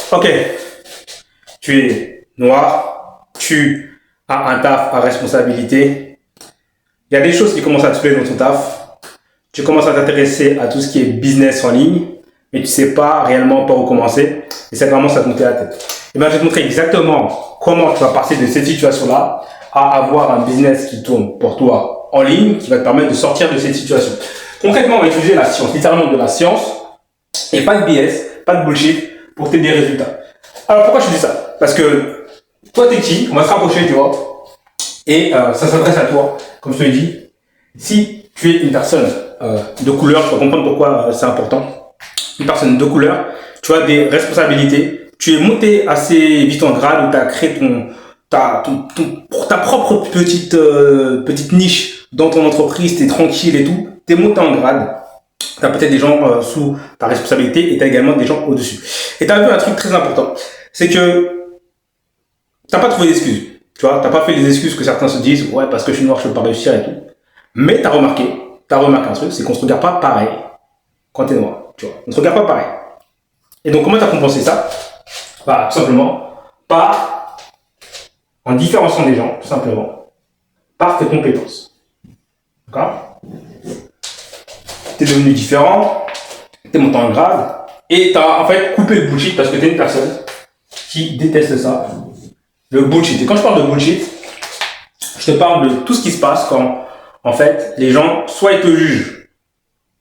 Ok, tu es noir, tu as un taf à responsabilité. Il y a des choses qui commencent à te plaire dans ton taf. Tu commences à t'intéresser à tout ce qui est business en ligne, mais tu ne sais pas réellement par où commencer. Et ça commence à te monter la tête. Et bien, je vais te montrer exactement comment tu vas passer de cette situation-là à avoir un business qui tourne pour toi en ligne, qui va te permettre de sortir de cette situation. Concrètement, on va utiliser la science, littéralement de la science, et pas de BS, pas de bullshit, pour t'aider des résultats. Alors, pourquoi je dis ça? Parce que toi, t'es qui? On va se rapprocher, tu vois. Et ça s'adresse à toi, comme je te l'ai dit. Si tu es une personne de couleur, tu vas comprendre pourquoi c'est important. Une personne de couleur, tu as des responsabilités. Tu es monté assez vite en grade où tu as créé ta propre petite niche dans ton entreprise, tu es tranquille et tout. Tu es monté en grade. Tu as peut-être des gens sous ta responsabilité et tu as également des gens au-dessus. Et tu as vu un truc très important, c'est que tu n'as pas trouvé d'excuses. Tu vois, tu n'as pas fait les excuses que certains se disent, ouais, parce que je suis noir, je ne peux pas réussir et tout. Mais tu as remarqué un truc, c'est qu'on ne se regarde pas pareil quand tu es noir. Tu vois, on ne se regarde pas pareil. Et donc, comment tu as compensé ça? Bah, tout simplement, en différenciant des gens, tout simplement, par tes compétences. D'accord? Tu es devenu différent, tu es monté en grade, et tu as en fait coupé le bullshit parce que tu es une personne qui déteste ça. Le bullshit. Et quand je parle de bullshit, je te parle de tout ce qui se passe quand, en fait, les gens, soit ils te jugent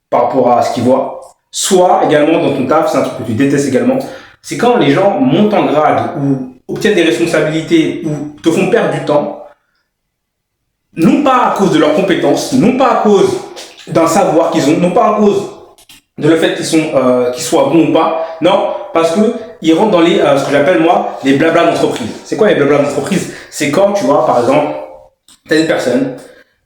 par rapport à ce qu'ils voient, soit également dans ton taf, c'est un truc que tu détestes également, c'est quand les gens montent en grade ou obtiennent des responsabilités ou te font perdre du temps, non pas à cause de leurs compétences, non pas à cause d'un savoir qu'ils ont, non pas à cause de le fait qu'ils soient bons ou pas, non, parce que ils rentrent dans ce que j'appelle moi les blablas d'entreprise. C'est quoi les blablas d'entreprise? C'est quand tu vois, par exemple, tu as une personne,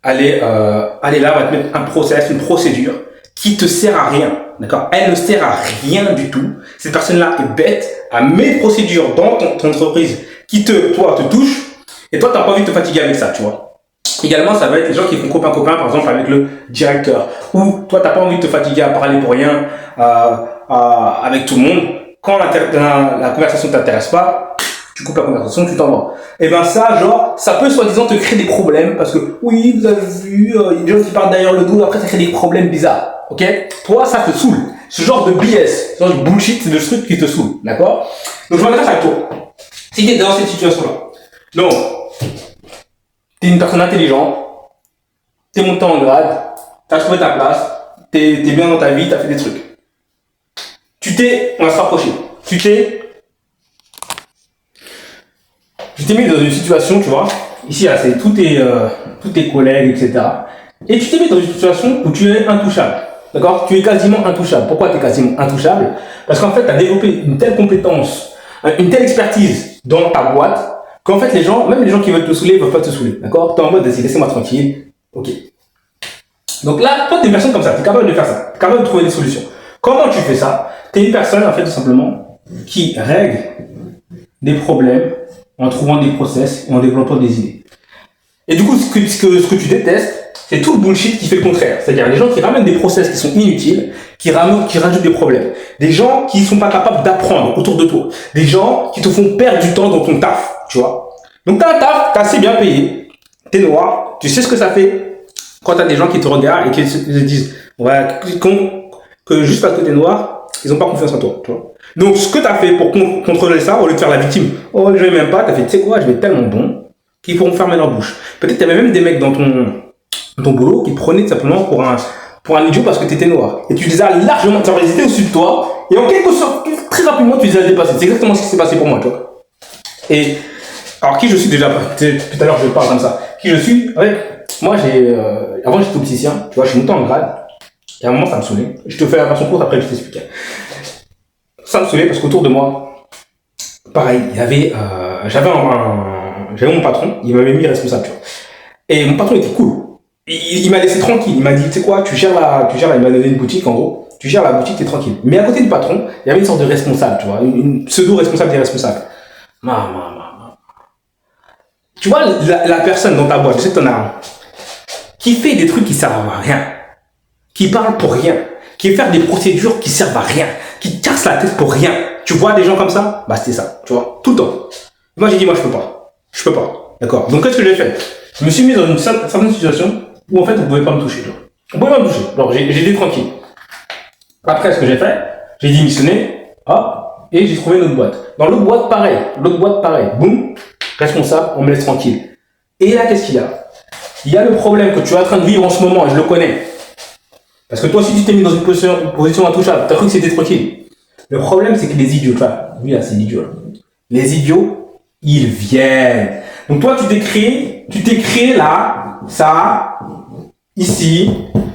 elle est là, va te mettre un process, une procédure qui te sert à rien, d'accord? Elle ne sert à rien du tout. Cette personne-là est bête, elle met une procédure dans ton entreprise qui te touche, et toi, tu n'as pas envie de te fatiguer avec ça, tu vois. Également, ça va être les gens qui font copain-copain, par exemple, avec le directeur. Ou toi, tu n'as pas envie de te fatiguer à parler pour rien avec tout le monde. Quand la conversation ne t'intéresse pas, tu coupes la conversation, tu t'en vas. Et bien ça, genre, ça peut soi-disant te créer des problèmes parce que, oui, vous avez vu, il y a des gens qui parlent derrière le dos, après ça crée des problèmes bizarres. Ok? Toi, ça te saoule. Ce genre de BS, ce genre de bullshit, c'est le truc qui te saoule. D'accord? Donc, je m'adresse à toi. Si tu es dans cette situation-là. Donc, tu es une personne intelligente, tu es monté en grade, tu as trouvé ta place, tu es bien dans ta vie, tu as fait des trucs. On va se rapprocher. Tu t'es mis dans une situation, tu vois, ici, là, c'est tous tes collègues, etc. Et tu t'es mis dans une situation où tu es intouchable. D'accord? Tu es quasiment intouchable. Pourquoi tu es quasiment intouchable? Parce qu'en fait, tu as développé une telle compétence, une telle expertise dans ta boîte, qu'en fait, même les gens qui veulent te saouler, ne veulent pas te saouler. D'accord? Tu es en mode, laissez-moi tranquille. Ok. Donc là, toi, tu es une personne comme ça. Tu es capable de faire ça. Tu es capable de trouver des solutions. Comment tu fais ça? Tu es une personne, en fait, tout simplement, qui règle des problèmes en trouvant des process et en développant des idées. Et du coup, ce que tu détestes, c'est tout le bullshit qui fait le contraire. C'est-à-dire les gens qui ramènent des process qui sont inutiles, qui rajoutent des problèmes. Des gens qui ne sont pas capables d'apprendre autour de toi. Des gens qui te font perdre du temps dans ton taf, tu vois. Donc tu as un taf, tu es assez bien payé, tu es noir, tu sais ce que ça fait quand tu as des gens qui te regardent et qui se disent ouais, que juste parce que tu es noir, ils n'ont pas confiance en toi, tu vois. Donc, ce que tu as fait pour contrôler ça, au lieu de faire la victime, oh, je ne m'aime pas, tu as fait, tu sais quoi, je vais être tellement bon qu'ils pourront fermer leur bouche. Peut-être tu avais même des mecs dans ton boulot qui prenaient tout simplement pour un idiot parce que tu étais noir. Et tu les as largement, tu as au-dessus de toi, et en quelque sorte, très rapidement, tu les as dépassés. C'est exactement ce qui s'est passé pour moi, tu vois. Et, alors, qui je suis déjà, tout à l'heure, je parle comme ça. Qui je suis, moi, avant, j'étais opticien, tu vois, je suis monté en grade, et à un moment, ça me saoulait. Je te fais la version courte, après, je t'explique. Ça me saoulait parce qu'autour de moi, pareil, j'avais mon patron, il m'avait mis responsable, tu vois. Et mon patron était cool. Il m'a laissé tranquille. Il m'a dit, tu sais quoi, il m'a donné une boutique, en gros. Tu gères la boutique, t'es tranquille. Mais à côté du patron, il y avait une sorte de responsable, tu vois, une pseudo-responsable des responsables. Tu vois, la personne dans ta boîte, je sais que t'en as un, qui fait des trucs qui servent à rien, qui parle pour rien, qui fait faire des procédures qui servent à rien, qui casse la tête pour rien. Tu vois des gens comme ça, bah c'est ça, tu vois, tout le temps. Moi j'ai dit, moi je peux pas. Je peux pas. D'accord. Donc qu'est-ce que j'ai fait? Je me suis mis dans une certaine situation où en fait on pouvait pas me toucher. Genre. On pouvait pas me toucher. Alors j'étais tranquille. Après ce que j'ai fait, j'ai démissionné, hop, et j'ai trouvé une autre boîte. Dans l'autre boîte, pareil. Boum, responsable, on me laisse tranquille. Et là, qu'est-ce qu'il y a? Il y a le problème que tu es en train de vivre en ce moment, et je le connais. Parce que toi aussi, tu t'es mis dans une position intouchable. Tu as cru que c'était tranquille. Le problème, c'est que les idiots, tu vois, lui là, c'est l'idiot. Les idiots, ils viennent. Donc toi, tu t'es créé là, ça, ici,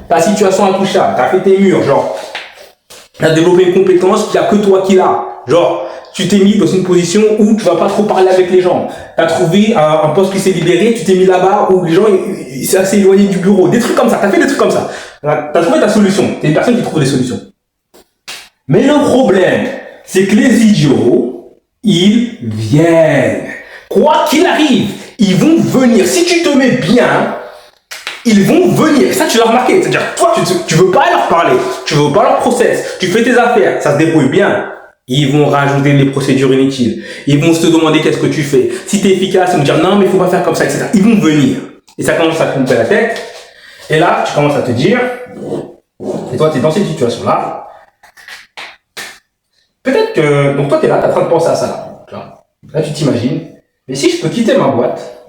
ta situation intouchable. Tu as fait tes murs, genre, tu as développé une compétence qu'il n'y a que toi qui l'as. Genre, tu t'es mis dans une position où tu vas pas trop parler avec les gens. Tu as trouvé un poste qui s'est libéré, tu t'es mis là-bas où les gens, c'est assez éloigné du bureau. Des trucs comme ça, tu as fait des trucs comme ça. Tu as trouvé ta solution. Tu es une personne qui trouve des solutions. Mais le problème, c'est que les idiots, ils viennent. Quoi qu'il arrive, ils vont venir. Si tu te mets bien, ils vont venir. Ça, tu l'as remarqué. C'est-à-dire, toi, tu veux pas leur parler. Tu veux pas leur process. Tu fais tes affaires. Ça se débrouille bien. Ils vont rajouter des procédures inutiles. Ils vont se demander qu'est-ce que tu fais. Si tu es efficace, ils vont dire non, mais il faut pas faire comme ça, etc. Ils vont venir. Et ça commence à te couper la tête. Et là, tu commences à te dire, et toi, tu es dans cette situation-là. Peut-être que, donc toi, tu es là, tu es en train de penser à ça. Là, tu t'imagines, mais si je peux quitter ma boîte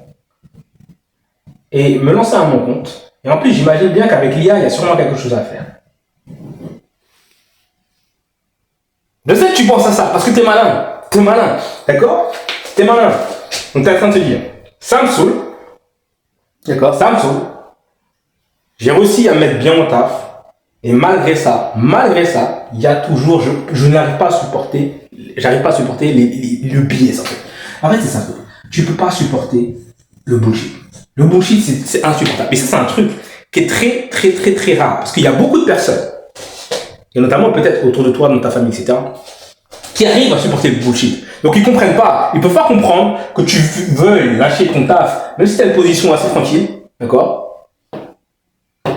et me lancer à mon compte, et en plus, j'imagine bien qu'avec l'IA, il y a sûrement quelque chose à faire. Je sais que tu penses à ça, parce que t'es malin. T'es malin, d'accord? T'es malin. Donc t'es en train de te dire, ça me saoule. D'accord? Ça me saoule. J'ai réussi à mettre bien mon taf. Et malgré ça, il y a toujours, je n'arrive pas à supporter, le biais, en fait. En fait, c'est simple. Tu peux pas supporter le bullshit. Le bullshit, c'est insupportable. Et ça, c'est un truc qui est très rare. Parce qu'il y a beaucoup de personnes, et notamment peut-être autour de toi, dans ta famille, etc., qui arrivent à supporter le bullshit. Donc ils comprennent pas, ils peuvent pas comprendre que tu veuilles lâcher ton taf, même si tu as une position assez tranquille, d'accord,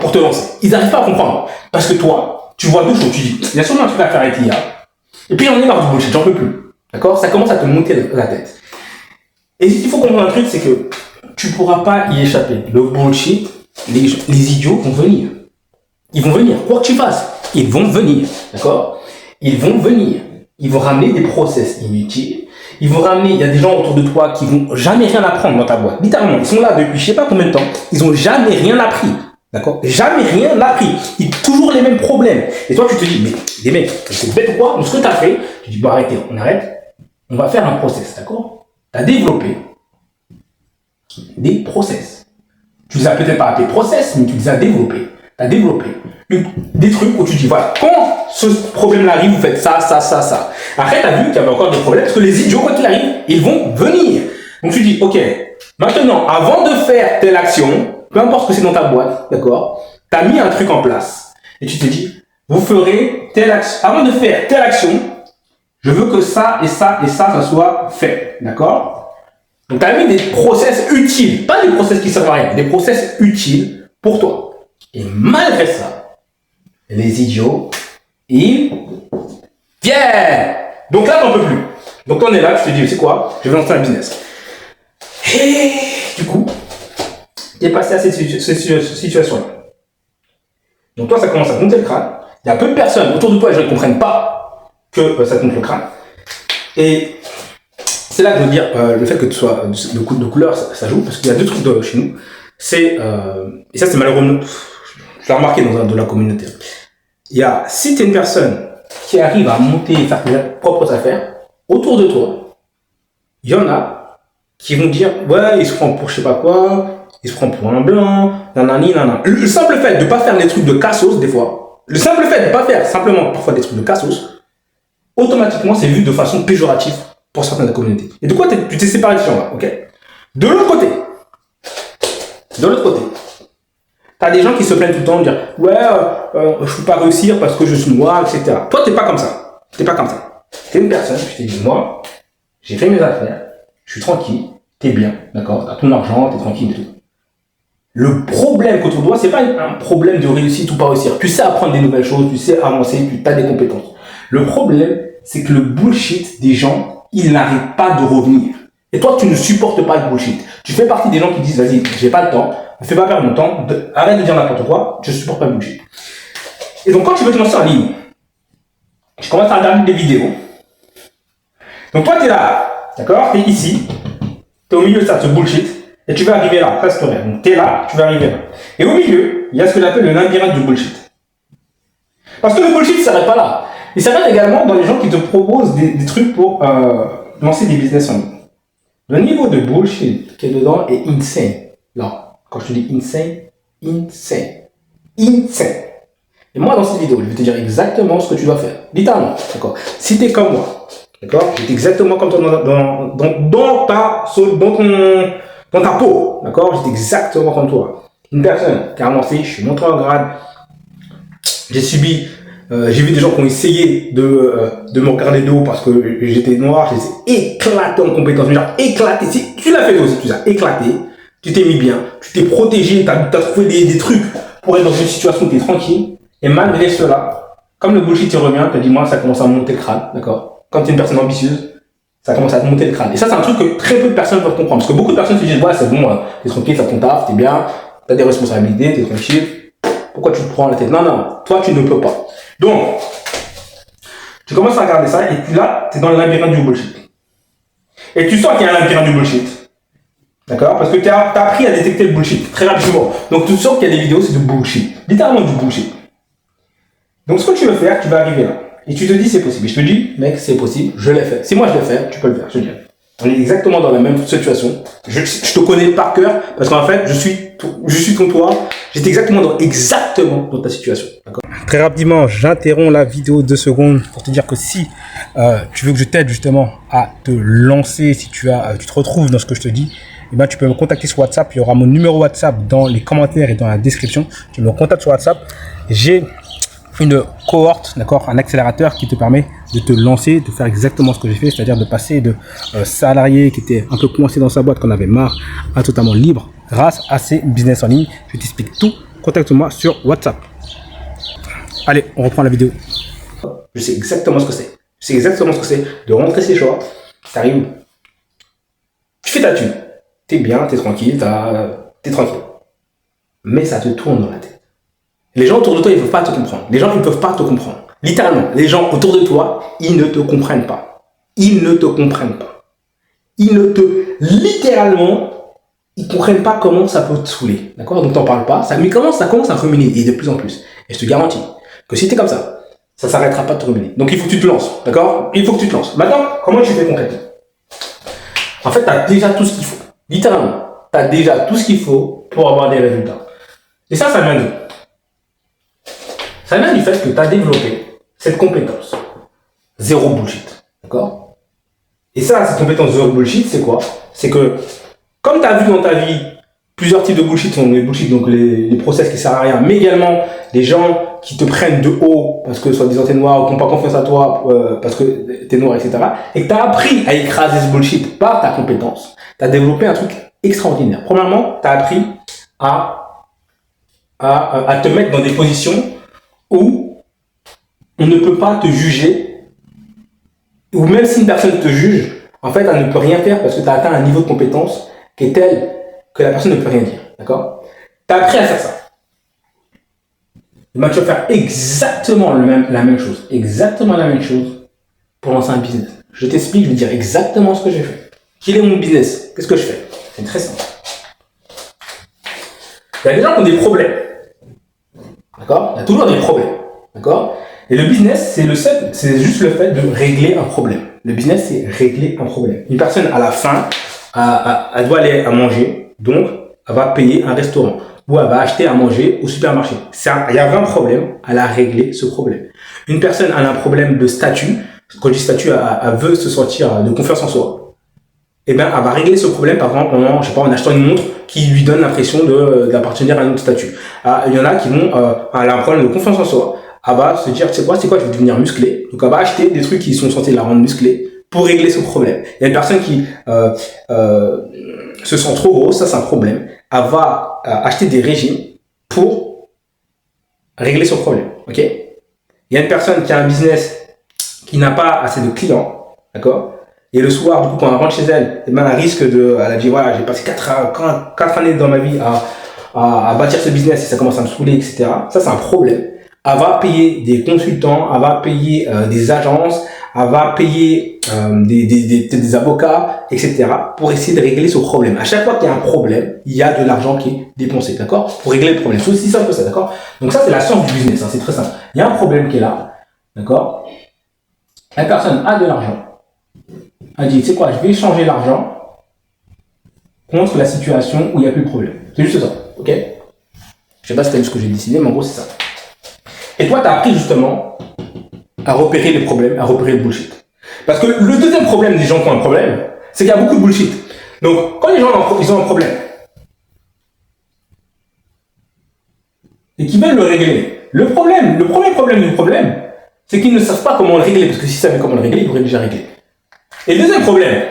pour te lancer. Ils n'arrivent pas à comprendre. Parce que toi, tu vois deux choses, tu dis, il y a sûrement un truc à faire avec l'IA, et puis j'en ai marre du bullshit, j'en peux plus. D'accord? Ça commence à te monter la tête. Et il faut comprendre un truc, c'est que tu pourras pas y échapper. Le bullshit, les idiots vont venir. Ils vont venir, quoi que tu fasses. Ils vont venir, d'accord? Ils vont venir. Ils vont ramener des process inutiles. Ils vont ramener, il y a des gens autour de toi qui vont jamais rien apprendre dans ta boîte. Littéralement, ils sont là depuis je sais pas combien de temps. Ils ont jamais rien appris. D'accord? Jamais rien appris. Ils ont toujours les mêmes problèmes. Et toi, tu te dis, mais les mecs, c'est bête ou quoi? Donc, ce que tu as fait, tu dis, bon, arrêtez, on arrête. On va faire un process, d'accord? Tu as développé des process. Tu les as peut-être pas appelés process, mais tu les as développés. Tu as développé des trucs où tu dis, voilà, quand ce problème-là arrive, vous faites ça. Après, tu as vu qu'il y avait encore des problèmes, parce que les idiots, quand ils arrivent, ils vont venir. Donc tu dis, ok, maintenant, avant de faire telle action, peu importe ce que c'est dans ta boîte, d'accord, tu as mis un truc en place. Et tu te dis, vous ferez telle action. Avant de faire telle action, je veux que ça, ça soit fait, d'accord? Donc tu as mis des process utiles, pas des process qui servent à rien, des process utiles pour toi. Et malgré ça, les idiots, ils viennent. Donc là, t'en peux plus. Donc on est là, tu te dis, c'est quoi? Je vais lancer un business. Et du coup, tu es passé à cette situation-là. Donc toi, ça commence à te monter le crâne. Il y a peu de personnes autour de toi, les gens ne comprennent pas que ça te monte le crâne. Et c'est là que je veux dire, le fait que tu sois de couleur, ça joue, parce qu'il y a deux trucs chez nous. C'est, et ça c'est malheureusement, je l'ai remarqué dans la communauté. Il y a, si tu es une personne qui arrive à monter et faire tes propres affaires, autour de toi, il y en a qui vont dire, ouais, il se prend pour je sais pas quoi, il se prend pour un blanc, nanani, nanana. Le simple fait de ne pas faire des trucs de cassos, des fois, le simple fait de ne pas faire simplement parfois des trucs de cassos, automatiquement c'est vu de façon péjorative pour certaines de la communauté. Et de quoi tu t'es séparé de ces gens-là, ok? De l'autre côté, t'as des gens qui se plaignent tout le temps de dire ouais, je peux pas réussir parce que je suis noir, etc. Toi, t'es pas comme ça. T'es une personne, je t'ai dit, moi, j'ai fait mes affaires, je suis tranquille, t'es bien, d'accord, t'as ton argent, t'es tranquille et tout. Le problème que tu dois, c'est pas un problème de réussite ou pas réussir. Tu sais apprendre des nouvelles choses, tu sais avancer, tu as des compétences. Le problème, c'est que le bullshit des gens, il n'arrête pas de revenir. Et toi, tu ne supportes pas le bullshit. Tu fais partie des gens qui disent, vas-y, j'ai pas le temps, fais pas perdre mon temps, arrête de dire n'importe quoi, je supporte pas le bullshit. Et donc, quand tu veux te lancer en ligne, tu commences à regarder des vidéos. Donc, toi, tu es là, d'accord? Tu es ici, tu es au milieu de ça, ce bullshit, et tu vas arriver là, presque rien. Donc, tu es là, tu vas arriver là. Et au milieu, il y a ce que j'appelle le labyrinthe du bullshit. Parce que le bullshit ne s'arrête pas là. Il s'arrête également dans les gens qui te proposent des trucs pour lancer des business en ligne. Le niveau de bullshit qui est dedans est insane. Là, quand je te dis insane, insane. Insane. Et moi, dans cette vidéo, je vais te dire exactement ce que tu dois faire. Littéralement, d'accord? Si tu es comme moi, d'accord? Je vais exactement comme toi dans ta peau, d'accord? Je vais exactement comme toi. Une personne qui a avancé, je suis monté en grade, j'ai subi, j'ai vu des gens qui ont essayé de me regarder de haut parce que j'étais noir, j'ai éclaté en compétences, genre éclaté. Si tu l'as fait aussi, tu as éclaté, tu t'es mis bien, tu t'es protégé, tu as trouvé des trucs pour être dans une situation où tu es tranquille. Et malgré cela, comme le bullshit te revient, tu te dis, moi, ça commence à me monter le crâne, d'accord? Quand tu es une personne ambitieuse, ça commence à te monter le crâne. Et ça, c'est un truc que très peu de personnes peuvent comprendre. Parce que beaucoup de personnes se disent, ouais, c'est bon, t'es tranquille, t'as ton taf, t'es bien, t'as des responsabilités, t'es tranquille. Pourquoi tu te prends la tête? Non, non, toi, tu ne peux pas. Donc, tu commences à regarder ça et puis là, tu es dans le labyrinthe du bullshit. Et tu sens qu'il y a un labyrinthe du bullshit. D'accord? Parce que tu as appris à détecter le bullshit très rapidement. Donc, tu sens qu'il y a des vidéos, c'est du bullshit. Littéralement du bullshit. Donc, ce que tu veux faire, tu vas arriver là. Et tu te dis, c'est possible. Et je te dis, mec, c'est possible, je l'ai fait. Si moi je l'ai fait, tu peux le faire, je te dis. On est exactement dans la même situation. Je te connais par cœur parce qu'en fait, je suis ton toi. J'étais exactement dans ta situation. D'accord? Très rapidement, j'interromps la vidéo 2 secondes pour te dire que si tu veux que je t'aide justement à te lancer, si tu te retrouves dans ce que je te dis, eh ben, tu peux me contacter sur WhatsApp. Il y aura mon numéro WhatsApp dans les commentaires et dans la description. Tu me contactes sur WhatsApp. J'ai une cohorte, d'accord, un accélérateur qui te permet de te lancer, de faire exactement ce que j'ai fait, c'est-à-dire de passer de salarié qui était un peu coincé dans sa boîte, qu'on avait marre, à totalement libre grâce à ces business en ligne. Je t'explique tout. Contacte-moi sur WhatsApp. Allez, on reprend la vidéo. Je sais exactement ce que c'est. Je sais exactement ce que c'est de rentrer ses choix. T'arrives, tu fais ta thune. T'es bien, t'es tranquille, t'es tranquille. Mais ça te tourne dans la tête. Les gens autour de toi, ils ne peuvent pas te comprendre. Les gens, ils ne peuvent pas te comprendre. Littéralement, les gens autour de toi, ils ne te comprennent pas. Ils ne te comprennent pas. Littéralement, ils ne comprennent pas comment ça peut te saouler. D'accord? Donc, t'en parles pas. Mais comment ça commence à ruminer? Et de plus en plus. Et je te garantis que si tu es comme ça ne s'arrêtera pas de te ruminer. Donc, il faut que tu te lances. D'accord? Il faut que tu te lances. Maintenant, comment tu fais concrètement? En fait, tu as déjà tout ce qu'il faut. Littéralement, tu as déjà tout ce qu'il faut pour avoir des résultats. Et ça vient d'où? Ça vient du fait que tu as développé cette compétence. Zéro bullshit. D'accord? Et ça, cette compétence zéro bullshit, c'est quoi? C'est que, comme tu as vu dans ta vie, plusieurs types de bullshit sont les bullshit, donc les process qui ne servent à rien, mais également les gens qui te prennent de haut parce que soi-disant t'es noir ou qui n'ont pas confiance à toi parce que t'es noir, etc. Et que tu as appris à écraser ce bullshit par ta compétence. Tu as développé un truc extraordinaire. Premièrement, tu as appris à te mettre dans des positions où on ne peut pas te juger, ou même si une personne te juge, en fait, elle ne peut rien faire parce que tu as atteint un niveau de compétence qui est tel que la personne ne peut rien dire. D'accord? Tu as appris à faire ça. Et ben, tu vas faire exactement la même chose. Exactement la même chose pour lancer un business. Je t'explique, je vais dire exactement ce que j'ai fait. Quel est mon business? Qu'est-ce que je fais? C'est très simple. Il y a des gens qui ont des problèmes. D'accord? Il y a toujours des problèmes. D'accord? Et le business, c'est juste le fait de régler un problème. Le business, c'est régler un problème. Une personne, à la fin, elle doit aller à manger, donc elle va payer un restaurant ou elle va acheter à manger au supermarché. Il y avait un problème, elle a réglé ce problème. Une personne a un problème de statut. Quand je dis statut, elle veut se sentir de confiance en soi. Eh bien, elle va régler ce problème, par exemple, en achetant une montre qui lui donne l'impression d'appartenir à un autre statut. Il y en a qui elle a un problème de confiance en soi. Elle va se dire, c'est quoi, je vais devenir musclé. Donc, elle va acheter des trucs qui sont censés la rendre musclée pour régler ce problème. Il y a une personne qui se sent trop grosse, ça c'est un problème. Elle va acheter des régimes pour régler ce problème. Ok? Il y a une personne qui a un business qui n'a pas assez de clients, d'accord? Et le soir, du coup, quand elle rentre chez elle, eh ben, elle risque de, elle a dit, voilà, j'ai passé 4 années dans ma vie à bâtir ce business et ça commence à me saouler, etc. Ça, c'est un problème. Elle va payer des consultants, elle va payer des agences, elle va payer des avocats, etc. pour essayer de régler ce problème. À chaque fois qu'il y a un problème, il y a de l'argent qui est dépensé, d'accord? Pour régler le problème. C'est aussi simple que ça, d'accord? Donc ça, c'est la science du business, hein, c'est très simple. Il y a un problème qui est là, d'accord? La personne a de l'argent. Elle dit, tu sais quoi, je vais échanger l'argent contre la situation où il n'y a plus de problème. C'est juste ça, ok? Je sais pas si c'est ce que j'ai décidé, mais en gros, c'est ça. Et toi, tu as appris justement à repérer les problèmes, à repérer le bullshit. Parce que le deuxième problème des gens qui ont un problème, c'est qu'il y a beaucoup de bullshit. Donc, quand les gens ils ont un problème et qu'ils veulent le régler, le premier problème du problème, c'est qu'ils ne savent pas comment le régler. Parce que s'ils savaient comment le régler, ils auraient déjà réglé. Et le deuxième problème,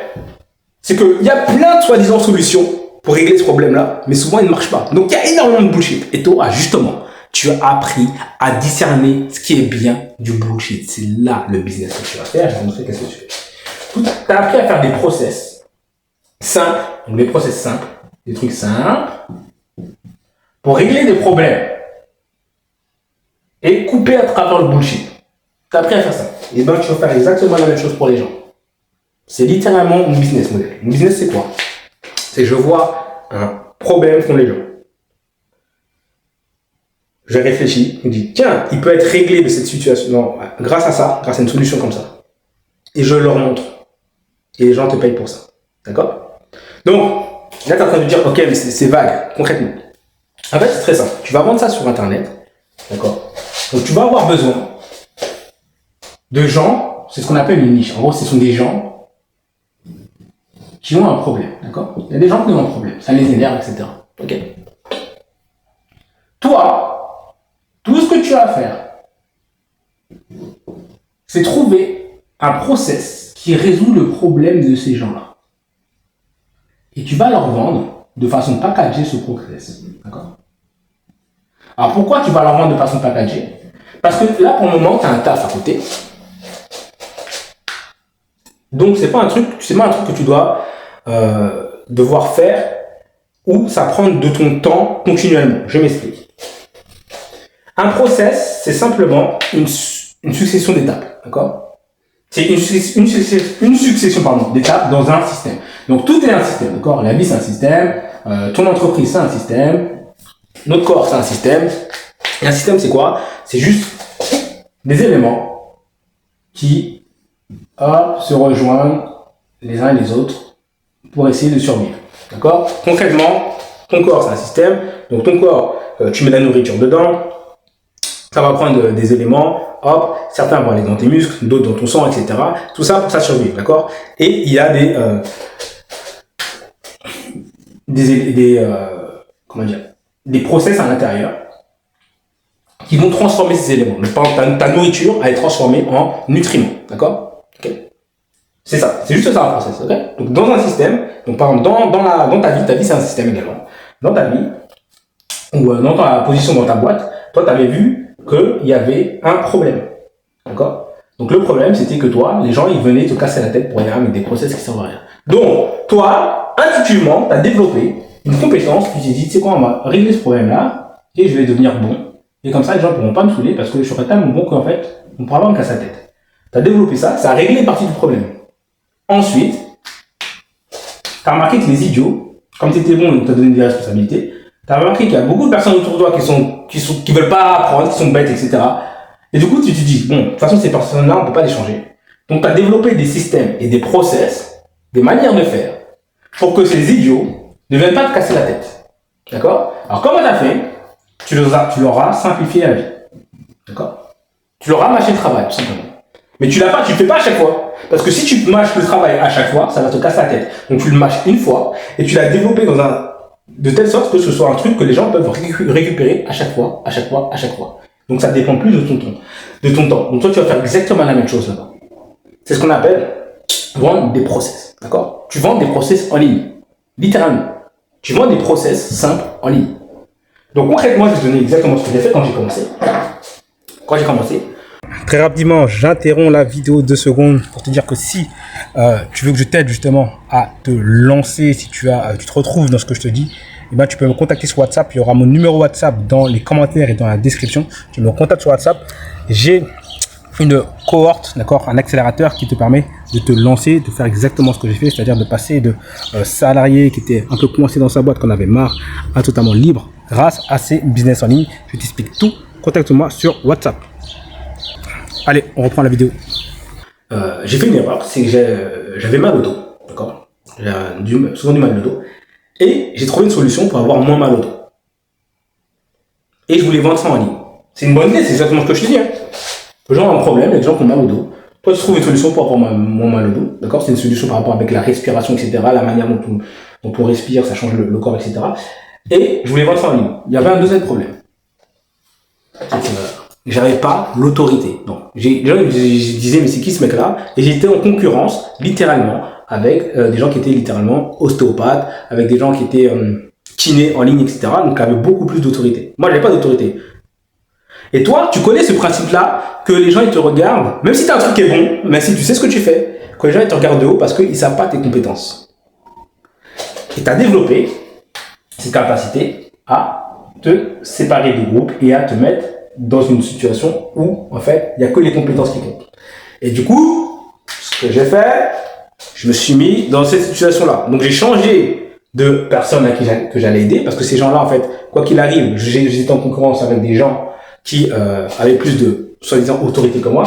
c'est qu'il y a plein de soi-disant solutions pour régler ce problème-là, mais souvent, ils ne marchent pas. Donc, il y a énormément de bullshit. Et toi, justement, tu as appris à discerner ce qui est bien du bullshit. C'est là le business que tu vas faire. Je vais te montrer qu'est-ce que tu fais. Tu as appris à faire des process simples, donc des process simples, des trucs simples, pour régler des problèmes et couper à travers le bullshit. Tu as appris à faire ça. Et bien, tu vas faire exactement la même chose pour les gens. C'est littéralement mon business model. Mon business, c'est quoi? C'est je vois un problème qu'ont les gens. Je réfléchis, je dis, tiens, il peut être réglé de cette situation, non, grâce à ça, grâce à une solution comme ça. Et je leur montre. Et les gens te payent pour ça. D'accord? Donc, là, tu es en train de dire, ok, mais c'est vague, concrètement. En fait, c'est très simple. Tu vas vendre ça sur Internet. D'accord? Donc, tu vas avoir besoin de gens, c'est ce qu'on appelle une niche. En gros, ce sont des gens qui ont un problème. D'accord? Il y a des gens qui ont un problème. Ça les énerve, etc. Ok? Toi, tout ce que tu as à faire, c'est trouver un process qui résout le problème de ces gens-là. Et tu vas leur vendre de façon packagée ce process. D'accord? Alors pourquoi tu vas leur vendre de façon packagée? Parce que là, pour le moment, tu as un taf à côté. Donc, c'est pas un truc que tu dois devoir faire ou ça prend de ton temps continuellement. Je m'explique. Un process, c'est simplement une succession d'étapes, d'accord? C'est une succession d'étapes dans un système. Donc tout est un système, d'accord? La vie c'est un système, ton entreprise c'est un système, notre corps c'est un système. Et un système c'est quoi? C'est juste des éléments qui se rejoignent les uns et les autres pour essayer de survivre, d'accord? Concrètement, ton corps c'est un système, donc ton corps, tu mets de la nourriture dedans. Ça va prendre des éléments, hop, certains vont aller dans tes muscles, d'autres dans ton sang, etc. Tout ça pour ça survivre, d'accord? Et il y a des process à l'intérieur qui vont transformer ces éléments. Par exemple, ta nourriture elle est transformée en nutriments, d'accord? Okay. C'est ça, c'est juste ça un process, ok? Donc dans un système, donc par exemple dans ta vie c'est un système également. Dans ta vie, ou dans ta position dans ta boîte, toi tu avais vu qu'il y avait un problème. D'accord? Donc le problème, c'était que toi, les gens, ils venaient te casser la tête pour rien avec des process qui servent à rien. Donc, toi, intuitivement, tu as développé une compétence, tu t'es dit, tu sais quoi, on va régler ce problème-là, et je vais devenir bon. Et comme ça, les gens ne pourront pas me saouler parce que je serai tellement bon qu'en fait, on ne pourra pas me casser la tête. Tu as développé ça, ça a réglé une partie du problème. Ensuite, tu as remarqué que les idiots, comme tu étais bon, ils t'ont donné des responsabilités, tu as remarqué qu'il y a beaucoup de personnes autour de toi qui veulent pas apprendre, qui sont bêtes, etc. Et du coup, tu te dis, bon, de toute façon, ces personnes-là, on ne peut pas les changer. Donc, tu as développé des systèmes et des process, des manières de faire, pour que ces idiots ne viennent pas te casser la tête. D'accord? Alors, comment tu as fait? Tu leur as simplifié la vie. D'accord? Tu leur as mâché le travail, tout simplement. Mais tu ne le fais pas à chaque fois. Parce que si tu mâches le travail à chaque fois, ça va te casser la tête. Donc, tu le mâches une fois et tu l'as développé de telle sorte que ce soit un truc que les gens peuvent récupérer à chaque fois. Donc ça dépend plus de ton temps. Donc toi tu vas faire exactement la même chose là-bas. C'est ce qu'on appelle vendre des process. D'accord? Tu vends des process en ligne. Littéralement. Tu vends des process simples en ligne. Donc concrètement, je vais te donner exactement ce que j'ai fait quand j'ai commencé. Très rapidement, j'interromps la vidéo 2 secondes pour te dire que si tu veux que je t'aide justement à te lancer, si tu te retrouves dans ce que je te dis, eh ben, tu peux me contacter sur WhatsApp. Il y aura mon numéro WhatsApp dans les commentaires et dans la description. Tu me contactes sur WhatsApp. J'ai une cohorte, d'accord, un accélérateur qui te permet de te lancer, de faire exactement ce que j'ai fait, c'est-à-dire de passer de salarié qui était un peu coincé dans sa boîte, qu'on avait marre, à totalement libre grâce à ces business en ligne. Je t'explique tout. Contacte-moi sur WhatsApp. Allez, on reprend la vidéo. J'ai fait une erreur, c'est que j'avais mal au dos, d'accord, j'ai souvent du mal au dos, et j'ai trouvé une solution pour avoir moins mal au dos. Et je voulais vendre ça en ligne. C'est une bonne idée, c'est exactement ce que je te dis. Hein. Les gens ont un problème, les gens qui ont mal au dos. Toi, tu trouves une solution pour avoir moins mal au dos, d'accord. C'est une solution par rapport avec la respiration, etc., la manière dont on respire, ça change le corps, etc. Et je voulais vendre ça en ligne. Il y avait un deuxième problème. J'avais pas l'autorité. Donc, les gens disaient, mais c'est qui ce mec-là? Et j'étais en concurrence, littéralement, avec des gens qui étaient littéralement ostéopathes, avec des gens qui étaient kinés en ligne, etc. Donc, qui avaient beaucoup plus d'autorité. Moi, j'avais pas d'autorité. Et toi, tu connais ce principe-là, que les gens, ils te regardent, même si tu as un truc qui est bon, même si tu sais ce que tu fais, que les gens, ils te regardent de haut parce qu'ils savent pas tes compétences. Et tu as développé cette capacité à te séparer du groupe et à te mettre dans une situation où, en fait, il n'y a que les compétences qui comptent. Et du coup, ce que j'ai fait, je me suis mis dans cette situation-là. Donc, j'ai changé de personne que j'allais aider, parce que ces gens-là, en fait, quoi qu'il arrive, j'étais en concurrence avec des gens qui avaient plus de, soi-disant, autorité que moi.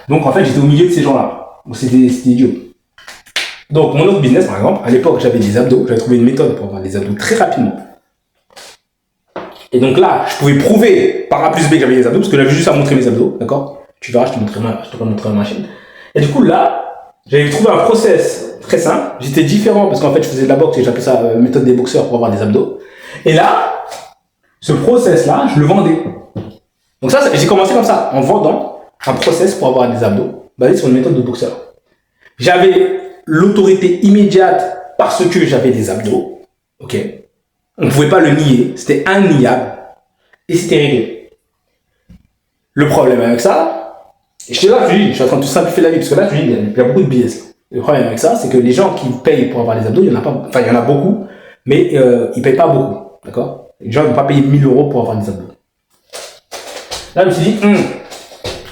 Donc, en fait, j'étais au milieu de ces gens-là. Donc, c'était idiot. Donc, mon autre business, par exemple, à l'époque, j'avais des abdos. J'avais trouvé une méthode pour avoir des abdos très rapidement. Et donc là, je pouvais prouver par A plus B que j'avais des abdos, parce que j'avais juste à montrer mes abdos, d'accord? Tu verras, je te montrerai ma machine. Et du coup, là, j'avais trouvé un process très simple. J'étais différent, parce qu'en fait, je faisais de la boxe et j'appelais ça méthode des boxeurs pour avoir des abdos. Et là, ce process-là, je le vendais. Donc ça, j'ai commencé comme ça, en vendant un process pour avoir des abdos, basé sur une méthode de boxeur. J'avais l'autorité immédiate parce que j'avais des abdos, ok? On ne pouvait pas le nier, c'était inniable et c'était réglé. Le problème avec ça, et je suis en train de te simplifier la vie parce que là, il y a beaucoup de biais. Le problème avec ça, c'est que les gens qui payent pour avoir des abdos, il y en a beaucoup, mais ils ne payent pas beaucoup, d'accord? Les gens ne vont pas payer 1000 € pour avoir des abdos. Là, je me suis dit,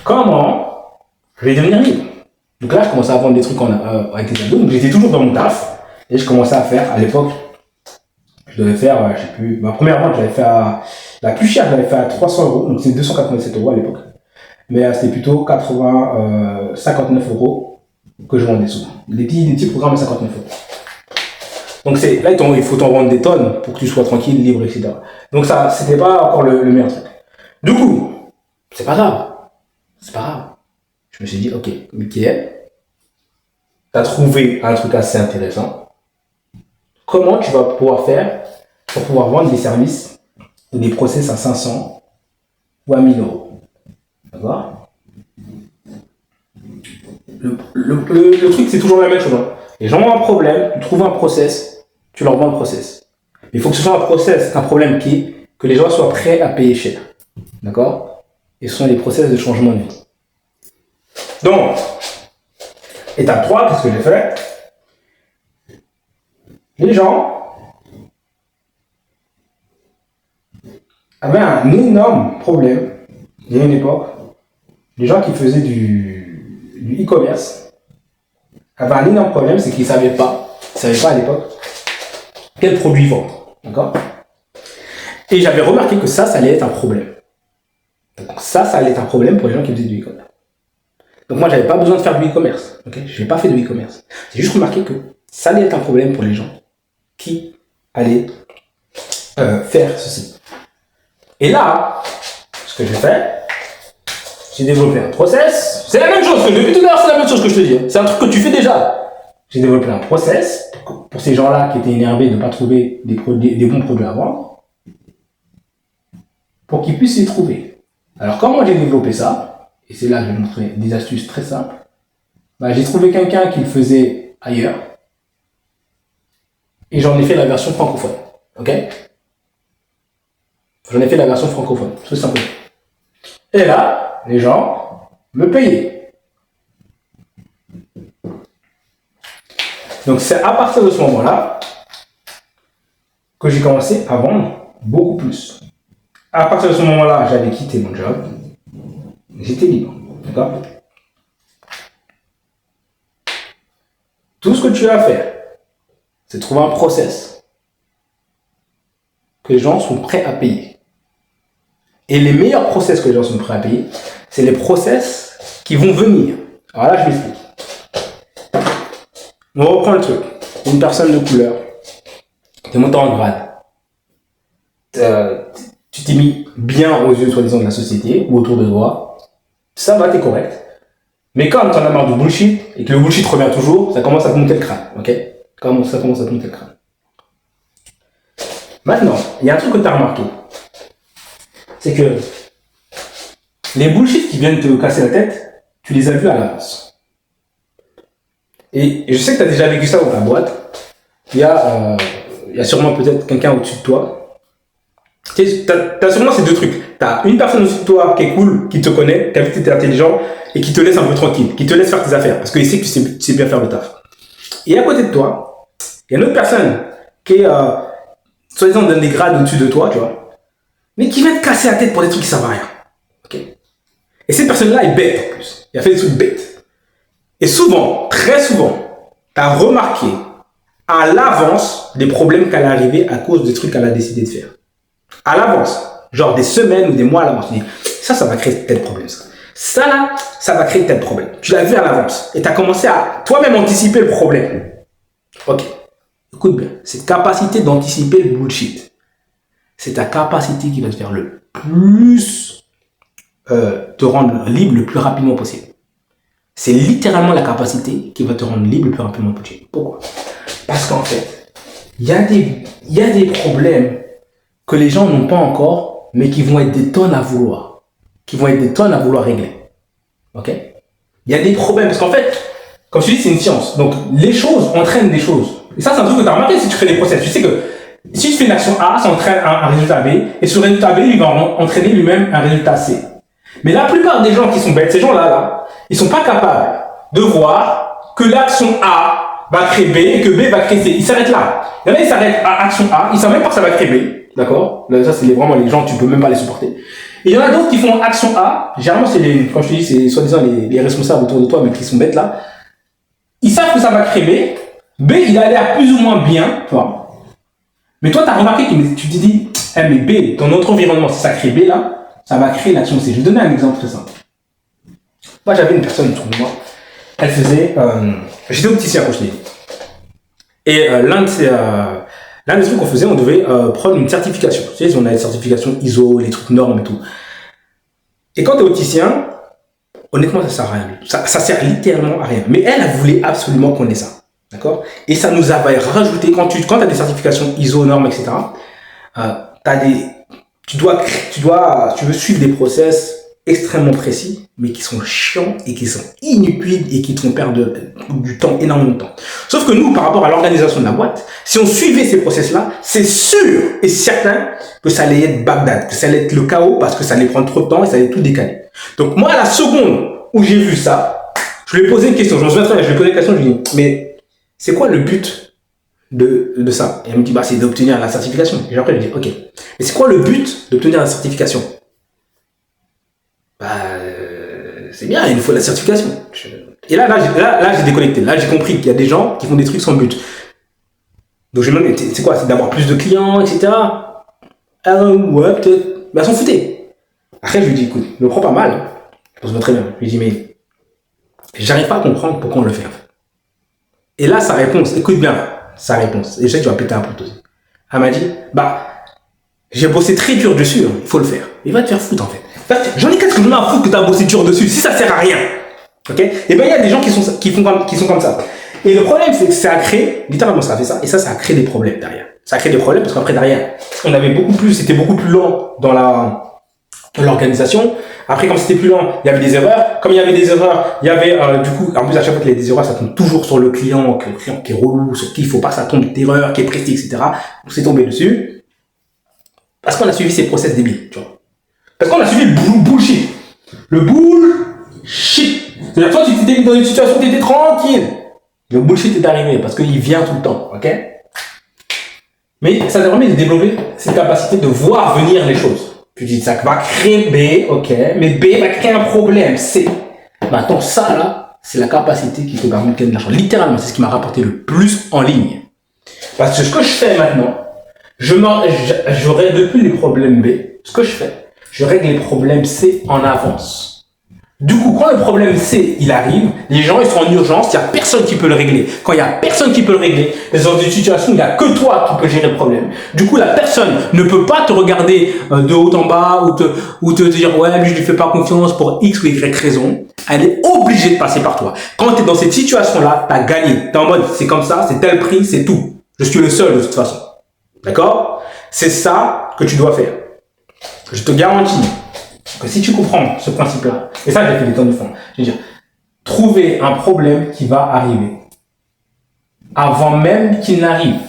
comment je vais devenir libre? Donc là, je commençais à vendre des trucs avec les abdos, donc j'étais toujours dans mon taf et je commençais à faire, à l'époque, je devais faire, je sais plus, ma première vente, j'avais fait la plus chère, j'avais fait à 300 €, donc c'est 287 € à l'époque. Mais c'était plutôt 59 € que je vendais souvent. Des petits programmes à 59 €. Donc là, il faut t'en vendre des tonnes pour que tu sois tranquille, libre, etc. Donc ça, c'était pas encore le meilleur truc. Du coup, c'est pas grave. C'est pas grave. Je me suis dit, ok, Mickaël, t'as trouvé un truc assez intéressant. Comment tu vas pouvoir faire pour pouvoir vendre des services ou des process à 500 ou à 1000 €. D'accord? Le truc, c'est toujours la même chose. Hein. Les gens ont un problème, tu trouves un process, tu leur vends le process. Il faut que ce soit un process, un problème que les gens soient prêts à payer cher. D'accord? Et ce sont les process de changement de vie. Donc, étape 3, qu'est-ce que j'ai fait? Les gens avaient un énorme problème. Il y a une époque, les gens qui faisaient du e-commerce avaient un énorme problème, c'est qu'ils ne savaient pas à l'époque quel produit vendre. D'accord? Et j'avais remarqué que ça allait être un problème. Donc ça allait être un problème pour les gens qui faisaient du e-commerce. Donc moi, j'avais pas besoin de faire du e-commerce. Okay? Je n'ai pas fait de e-commerce. J'ai juste remarqué que ça allait être un problème pour les gens qui allaient faire ceci. Et là, ce que j'ai fait, j'ai développé un process. C'est la même chose que depuis tout à l'heure, c'est la même chose que je te dis. C'est un truc que tu fais déjà. J'ai développé un process pour ces gens-là qui étaient énervés de ne pas trouver des bons produits à vendre, pour qu'ils puissent les trouver. Alors comment j'ai développé ça? Et c'est là que je vais montrer des astuces très simples. J'ai trouvé quelqu'un qui le faisait ailleurs. Et j'en ai fait la version francophone. Ok? J'en ai fait la version francophone. Tout simplement. Et là, les gens me payer. Donc c'est à partir de ce moment-là que j'ai commencé à vendre beaucoup plus. À partir de ce moment-là, j'avais quitté mon job. J'étais libre. D'accord? Tout ce que tu as à faire, c'est trouver un process que les gens sont prêts à payer. Et les meilleurs process que les gens sont prêts à payer, c'est les process qui vont venir. Alors là, je m'explique. On reprend le truc. Une personne de couleur, tu es monté en grade. Tu t'es mis bien aux yeux, soi-disant, de la société ou autour de toi. Ça va, t'es correct. Mais quand tu en as marre du bullshit et que le bullshit revient toujours, ça commence à te monter le crâne. Ok? Ça commence à te monter le crâne. Maintenant, il y a un truc que tu as remarqué. C'est que les bullshit qui viennent te casser la tête, tu les as vus à l'avance. Et je sais que tu as déjà vécu ça dans ta boîte. Il y a sûrement peut-être quelqu'un au-dessus de toi. Tu as sûrement ces deux trucs. Tu as une personne au-dessus de toi qui est cool, qui te connaît, qui a vu que tu es intelligent et qui te laisse un peu tranquille, qui te laisse faire tes affaires parce qu'il sait que tu sais bien faire le taf. Et à côté de toi, il y a une autre personne qui est, soi-disant, dans des grades au-dessus de toi, tu vois, mais qui va te casser la tête pour des trucs qui servent à rien. Okay? Et cette personne-là est bête en plus. Elle a fait des trucs bêtes. Et souvent, très souvent, tu as remarqué à l'avance des problèmes qu'elle est arrivée à cause des trucs qu'elle a décidé de faire. À l'avance. Genre des semaines ou des mois à l'avance. Tu dis, ça va créer tel problème. Ça là, ça va créer tel problème. Tu l'as vu à l'avance. Et tu as commencé à toi-même anticiper le problème. Ok. Écoute bien. Cette capacité d'anticiper le bullshit, c'est ta capacité qui va te faire le plus te rendre libre le plus rapidement possible. C'est littéralement la capacité qui va te rendre libre le plus rapidement possible. Pourquoi? Parce qu'en fait, il y a des problèmes que les gens n'ont pas encore, mais qui vont être des tonnes à vouloir. Qui vont être des tonnes à vouloir régler. Ok? Il y a des problèmes, parce qu'en fait, comme je te dis, c'est une science. Donc, les choses entraînent des choses. Et ça, c'est un truc que tu as remarqué si tu crées des process. Tu sais que si tu fais une action A, ça entraîne un résultat B, et ce résultat B, il va entraîner lui-même un résultat C. Mais la plupart des gens qui sont bêtes, ces gens-là, ils sont pas capables de voir que l'action A va créer B et que B va créer C. Ils s'arrêtent là. Il y en a, ils s'arrêtent à action A, ils savent même pas que ça va créer B. D'accord? Là, ça, c'est vraiment les gens, tu peux même pas les supporter. Et il y en a d'autres qui font action A. Généralement, c'est comme je te dis, c'est soi-disant les responsables autour de toi, mais qui sont bêtes là. Ils savent que ça va créer B. B, il a l'air plus ou moins bien, tu vois. Mais toi, tu as remarqué que tu te dis, mais B, dans notre environnement, si ça crée B là, ça va créer l'action C. Je vais te donner un exemple très simple. Moi, j'avais une personne autour de moi. Elle faisait. J'étais opticien quand je l'ai dit. Et l'un des trucs qu'on faisait, on devait prendre une certification. Tu sais, on a des certifications ISO, les trucs normes et tout. Et quand tu es opticien, honnêtement, ça sert à rien. Ça sert littéralement à rien. Mais elle voulait absolument qu'on ait ça. D'accord? Et ça nous avait rajouté, quand tu as des certifications ISO, normes, etc., tu veux suivre des process extrêmement précis, mais qui sont chiants et qui sont inutiles et qui te font perdre du temps, énormément de temps. Sauf que nous, par rapport à l'organisation de la boîte, si on suivait ces process-là, c'est sûr et certain que ça allait être Bagdad, que ça allait être le chaos parce que ça allait prendre trop de temps et ça allait tout décaler. Donc moi, à la seconde où j'ai vu ça, je lui ai posé une question. Je me souviens très bien, je lui ai posé une question, je lui ai dit, mais c'est quoi le but de ça? Et elle me dit, c'est d'obtenir la certification. Et après, je lui ai dit, ok, mais c'est quoi le but d'obtenir la certification? C'est bien, il nous faut la certification. Et là, j'ai déconnecté. Là, j'ai compris qu'il y a des gens qui font des trucs sans but. Donc, je me demande, c'est quoi? C'est d'avoir plus de clients, etc. Ouais, peut-être. Mais elles s'en foutaient. Après, je lui dis, écoute, ne me prends pas mal. Je pense très bien. Je lui dis, mais j'arrive pas à comprendre pourquoi on le fait. Et là, sa réponse, écoute bien sa réponse. Et je sais que tu vas péter un plomb aussi. Elle m'a dit, j'ai bossé très dur dessus, il faut le faire. Il va te faire foutre en fait. J'en ai qu'est-ce que j'en ai à foutre que tu as bossé dur dessus si ça sert à rien. Ok? Et ben il y a des gens qui sont comme ça. Et le problème c'est que ça a créé, littéralement ça a fait ça, et ça a créé des problèmes derrière. Ça a créé des problèmes parce qu'après derrière, c'était beaucoup plus lent dans l'organisation. Après, comme c'était plus lent, il y avait des erreurs. Comme il y avait des erreurs, il y avait du coup, en plus à chaque fois qu'il y a des erreurs, ça tombe toujours sur le client qui est relou, sur qui il faut pas que ça tombe d'erreur, qui est précis, etc. On s'est tombé dessus. Parce qu'on a suivi ces process débiles, tu vois. Parce qu'on a suivi le bullshit. Le bull, shit. C'est-à-dire, toi, tu t'étais mis dans une situation où tu étais tranquille. Le bullshit est arrivé parce qu'il vient tout le temps, ok? Mais ça te permet de développer cette capacité de voir venir les choses. Tu dis, ça va créer B, ok, mais B va créer un problème, C. Maintenant, ça, là, c'est la capacité qui te permet de gagner de l'argent. Littéralement, c'est ce qui m'a rapporté le plus en ligne. Parce que ce que je fais maintenant, je règle plus les problèmes B. Ce que je fais, je règle les problèmes C en avance. Du coup, quand le problème C, il arrive, les gens, ils sont en urgence, il n'y a personne qui peut le régler. Quand il n'y a personne qui peut le régler, dans une situation où il n'y a que toi qui peux gérer le problème. Du coup, la personne ne peut pas te regarder de haut en bas ou te dire, ouais, mais je lui fais pas confiance pour X ou Y raison. Elle est obligée de passer par toi. Quand tu es dans cette situation-là, tu as gagné. Tu es en mode, c'est comme ça, c'est tel prix, c'est tout. Je suis le seul de toute façon. D'accord? C'est ça que tu dois faire. Je te garantis que si tu comprends ce principe-là, et ça, j'ai fait des tonnes de fois, je veux dire, trouver un problème qui va arriver avant même qu'il n'arrive.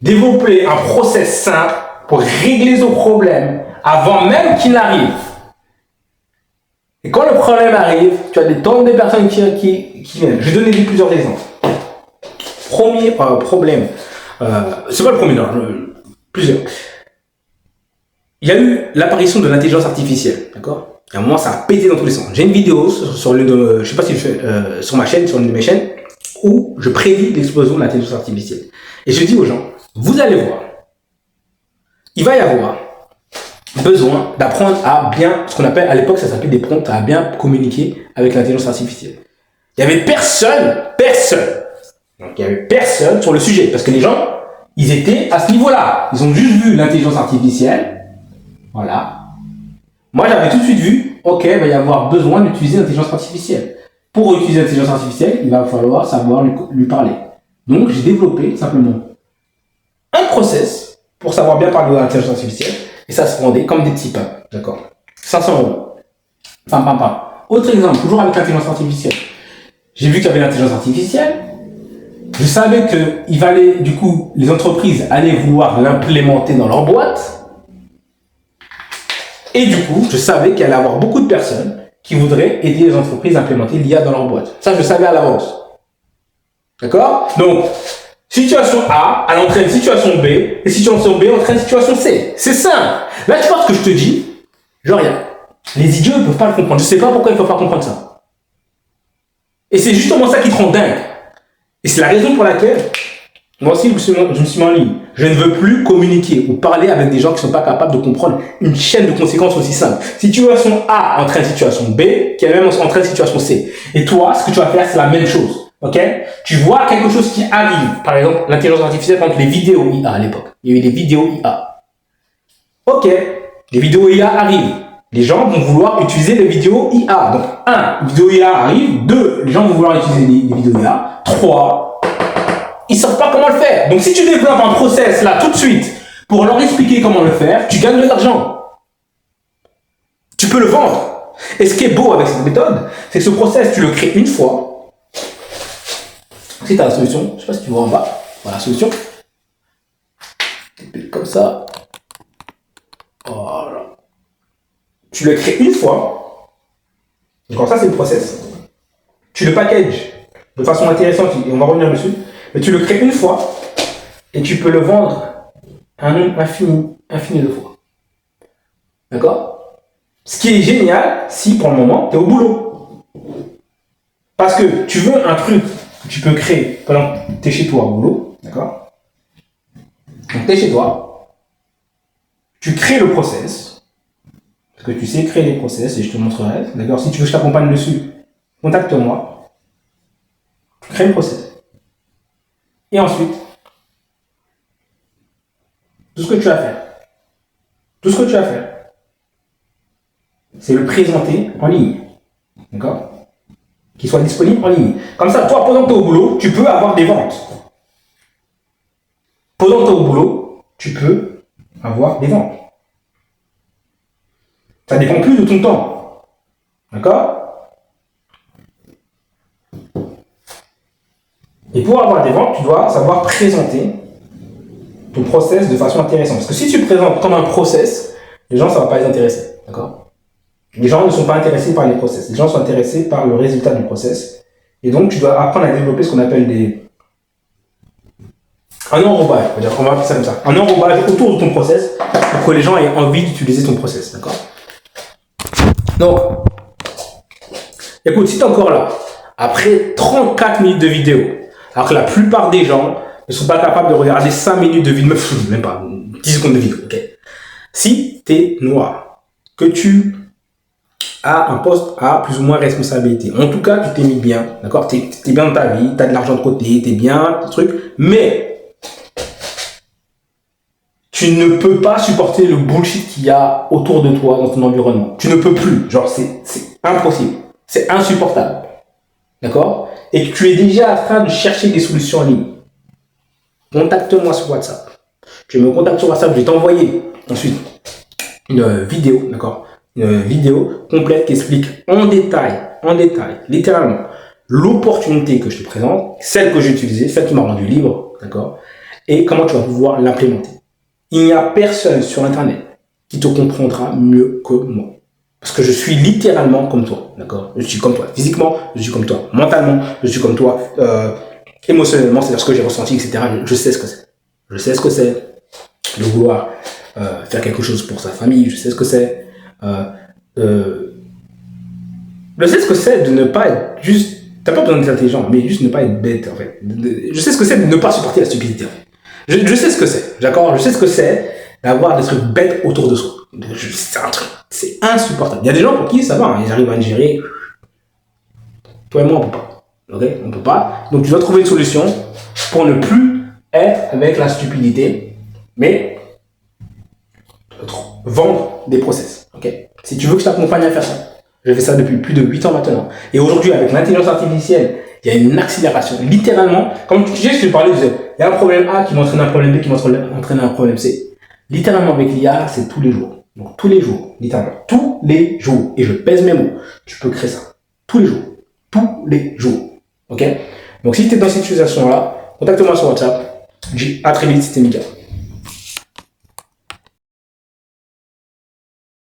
Développer un process simple pour régler ce problème avant même qu'il n'arrive. Et quand le problème arrive, tu as des tonnes de personnes qui viennent. Je vais donner plusieurs exemples. Premier problème, c'est pas le premier, non, plusieurs. Il y a eu l'apparition de l'intelligence artificielle, d'accord? À un moment, ça a pété dans tous les sens. J'ai une vidéo sur l'une de, je sais pas si je fais, sur ma chaîne, sur l'une de mes chaînes, où je prédis l'explosion de l'intelligence artificielle. Et je dis aux gens, vous allez voir, il va y avoir besoin d'apprendre à bien, ce qu'on appelle, à l'époque, ça s'appelait des prompts, à bien communiquer avec l'intelligence artificielle. Il y avait personne. Donc, il y avait personne sur le sujet, parce que les gens, ils étaient à ce niveau-là. Ils ont juste vu l'intelligence artificielle. Voilà. Moi, j'avais tout de suite vu, ok, il va y avoir besoin d'utiliser l'intelligence artificielle. Pour utiliser l'intelligence artificielle, il va falloir savoir lui parler. Donc, j'ai développé simplement un process pour savoir bien parler de l'intelligence artificielle. Et ça se vendait comme des petits pains. D'accord? 500 euros. Pam. Autre exemple, toujours avec l'intelligence artificielle. J'ai vu qu'il y avait l'intelligence artificielle. Je savais que du coup, les entreprises allaient vouloir l'implémenter dans leur boîte. Et du coup, je savais qu'il allait y avoir beaucoup de personnes qui voudraient aider les entreprises à implémenter l'IA dans leur boîte. Ça, je le savais à l'avance. D'accord? Donc, situation A, elle entraîne situation B, et situation B entraîne situation C. C'est simple. Là, tu vois ce que je te dis? Genre, les idiots ne peuvent pas le comprendre. Je ne sais pas pourquoi ils ne peuvent pas comprendre ça. Et c'est justement ça qui te rend dingue. Et c'est la raison pour laquelle, moi aussi, je me suis mis en ligne. Je ne veux plus communiquer ou parler avec des gens qui ne sont pas capables de comprendre une chaîne de conséquences aussi simple. Situation A entraîne situation B, qui est même entraîne situation C. Et toi, ce que tu vas faire, c'est la même chose. Ok? Tu vois quelque chose qui arrive. Par exemple, l'intelligence artificielle, par exemple, les vidéos IA à l'époque. Il y a eu des vidéos IA. Ok. Les vidéos IA arrivent. Les gens vont vouloir utiliser les vidéos IA. Donc, 1, les vidéos IA arrivent. 2, les gens vont vouloir utiliser les vidéos IA. 3, ils ne savent pas comment le faire. Donc, si tu développes un process là tout de suite pour leur expliquer comment le faire, tu gagnes de l'argent. Tu peux le vendre. Et ce qui est beau avec cette méthode, c'est que ce process, tu le crées une fois. Si tu as la solution, je ne sais pas si tu vois en bas, voilà la solution. Comme ça. Voilà. Tu le crées une fois. Donc ça, c'est le process. Tu le packages de façon intéressante, et on va revenir dessus. Mais tu le crées une fois et tu peux le vendre un nombre infini de fois. D'accord? Ce qui est génial si pour le moment tu es au boulot. Parce que tu veux un truc que tu peux créer pendant que tu es chez toi au boulot. D'accord? Donc tu es chez toi. Tu crées le process. Parce que tu sais créer les process et je te montrerai. D'accord? Si tu veux que je t'accompagne dessus, contacte-moi. Tu crées le process. Et ensuite, tout ce que tu as à faire, c'est le présenter en ligne. D'accord? Qu'il soit disponible en ligne. Comme ça, toi, pendant que tu es au boulot, tu peux avoir des ventes. Pendant que tu es au boulot, tu peux avoir des ventes. Ça ne dépend plus de ton temps. D'accord? Et pour avoir des ventes, tu dois savoir présenter ton process de façon intéressante. Parce que si tu présentes comme un process, les gens, ça ne va pas les intéresser. D'accord? Les gens ne sont pas intéressés par les process. Les gens sont intéressés par le résultat du process. Et donc, tu dois apprendre à développer ce qu'on appelle un enrobage. On va appeler ça comme ça. Un enrobage autour de ton process pour que les gens aient envie d'utiliser ton process. D'accord? Donc, écoute, si tu es encore là, après 34 minutes de vidéo, alors que la plupart des gens ne sont pas capables de regarder 5 minutes de vidéo, même pas 10 secondes de vidéo, ok? Si tu es noir, que tu as un poste à plus ou moins responsabilité, en tout cas, tu t'es mis bien, d'accord? Tu es bien dans ta vie, tu as de l'argent de côté, tu es bien, des trucs, mais tu ne peux pas supporter le bullshit qu'il y a autour de toi dans ton environnement. Tu ne peux plus, genre c'est impossible, c'est insupportable, d'accord? Et que tu es déjà en train de chercher des solutions en ligne. Contacte-moi sur WhatsApp. Tu me contactes sur WhatsApp, je vais t'envoyer ensuite une vidéo, d'accord? Une vidéo complète qui explique en détail, littéralement, l'opportunité que je te présente, celle que j'ai utilisée, celle qui m'a rendu libre, d'accord? Et comment tu vas pouvoir l'implémenter. Il n'y a personne sur Internet qui te comprendra mieux que moi. Parce que je suis littéralement comme toi, d'accord? Je suis comme toi. Physiquement, je suis comme toi. Mentalement, je suis comme toi. Émotionnellement, c'est-à-dire ce que j'ai ressenti, etc. Je sais ce que c'est. Je sais ce que c'est de vouloir faire quelque chose pour sa famille. Je sais ce que c'est. Je sais ce que c'est de ne pas être juste... T'as pas besoin d'être intelligent, mais juste ne pas être bête, en fait. Je sais ce que c'est de ne pas supporter la stupidité. Je sais ce que c'est, d'accord? Je sais ce que c'est d'avoir des trucs bêtes autour de soi. C'est un truc, c'est insupportable. Il y a des gens pour qui ça va, hein, ils arrivent à gérer. Toi et moi, on peut pas. Ok? On peut pas. Donc tu dois trouver une solution pour ne plus être avec la stupidité, mais vendre des process. Ok? Si tu veux que je t'accompagne à faire ça, je fais ça depuis plus de 8 ans maintenant. Et aujourd'hui, avec l'intelligence artificielle, il y a une accélération. Littéralement, comme tu sais, je te parlais, il y a un problème A qui m'entraîne un problème B qui m'entraîne un problème C. Littéralement, avec l'IA, c'est tous les jours. Donc, tous les jours, littéralement, tous les jours. Et je pèse mes mots. Tu peux créer ça. Tous les jours. Tous les jours. Ok? Donc, si tu es dans cette situation-là, contacte-moi sur WhatsApp. Je dis à très vite, c'était Mika.